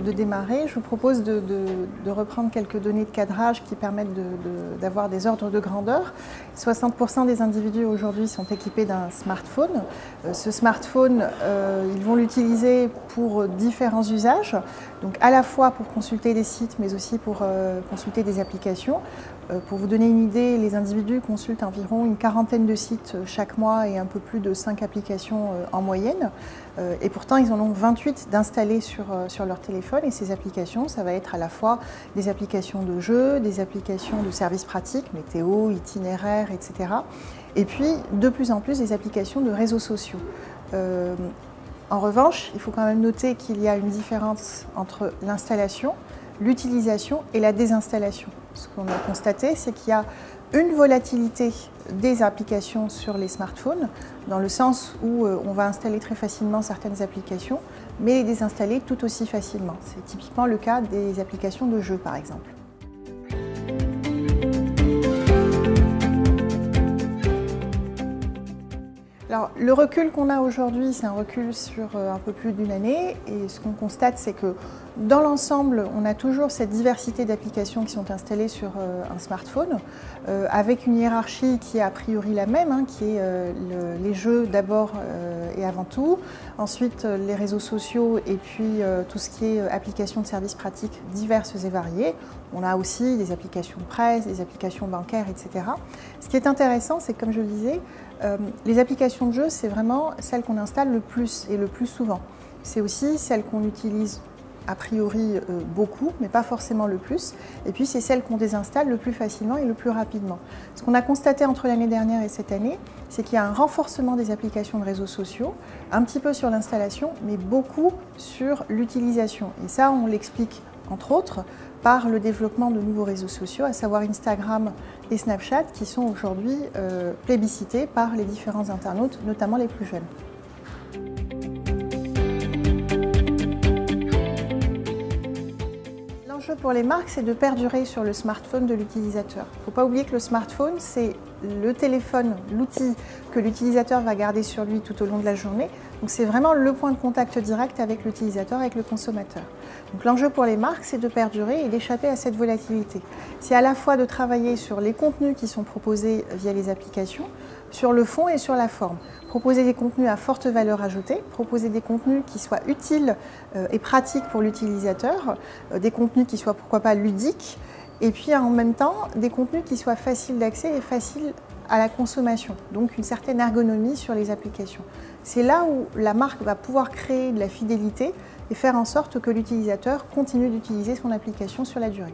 de démarrer, je vous propose de reprendre quelques données de cadrage qui permettent d'avoir des ordres de grandeur. 60% des individus aujourd'hui sont équipés d'un smartphone. Ce smartphone, ils vont l'utiliser pour différents usages, donc à la fois pour consulter des sites, mais aussi pour consulter des applications. Pour vous donner une idée, les individus consultent environ une quarantaine de sites chaque mois et un peu plus de 5 applications en moyenne. Et pourtant, ils en ont 28 d'installées sur leur téléphone. Et ces applications, ça va être à la fois des applications de jeux, des applications de services pratiques, météo, itinéraire, etc. Et puis, de plus en plus, des applications de réseaux sociaux. En revanche, il faut quand même noter qu'il y a une différence entre l'installation, l'utilisation et la désinstallation. Ce qu'on a constaté, c'est qu'il y a une volatilité des applications sur les smartphones, dans le sens où on va installer très facilement certaines applications, mais les désinstaller tout aussi facilement. C'est typiquement le cas des applications de jeux, par exemple. Alors, le recul qu'on a aujourd'hui, c'est un recul sur un peu plus d'une année, et ce qu'on constate, c'est que dans l'ensemble, on a toujours cette diversité d'applications qui sont installées sur un smartphone, avec une hiérarchie qui est a priori la même, qui est les jeux d'abord et avant tout, ensuite les réseaux sociaux et puis tout ce qui est applications de services pratiques diverses et variées. On a aussi des applications de presse, des applications bancaires, etc. Ce qui est intéressant, c'est que, comme je le disais, les applications de jeu, c'est vraiment celles qu'on installe le plus et le plus souvent. C'est aussi celles qu'on utilise a priori beaucoup, mais pas forcément le plus. Et puis c'est celles qu'on désinstalle le plus facilement et le plus rapidement. Ce qu'on a constaté entre l'année dernière et cette année, c'est qu'il y a un renforcement des applications de réseaux sociaux, un petit peu sur l'installation, mais beaucoup sur l'utilisation. Et ça, on l'explique entre autres par le développement de nouveaux réseaux sociaux, à savoir Instagram et Snapchat, qui sont aujourd'hui plébiscités par les différents internautes, notamment les plus jeunes. L'enjeu pour les marques, c'est de perdurer sur le smartphone de l'utilisateur. Il ne faut pas oublier que le smartphone, c'est le téléphone, l'outil que l'utilisateur va garder sur lui tout au long de la journée. Donc c'est vraiment le point de contact direct avec l'utilisateur, avec le consommateur. Donc l'enjeu pour les marques, c'est de perdurer et d'échapper à cette volatilité. C'est à la fois de travailler sur les contenus qui sont proposés via les applications, sur le fond et sur la forme. Proposer des contenus à forte valeur ajoutée, proposer des contenus qui soient utiles et pratiques pour l'utilisateur, des contenus qui soient pourquoi pas ludiques, et puis en même temps des contenus qui soient faciles d'accès et faciles à la consommation, donc une certaine ergonomie sur les applications. C'est là où la marque va pouvoir créer de la fidélité et faire en sorte que l'utilisateur continue d'utiliser son application sur la durée.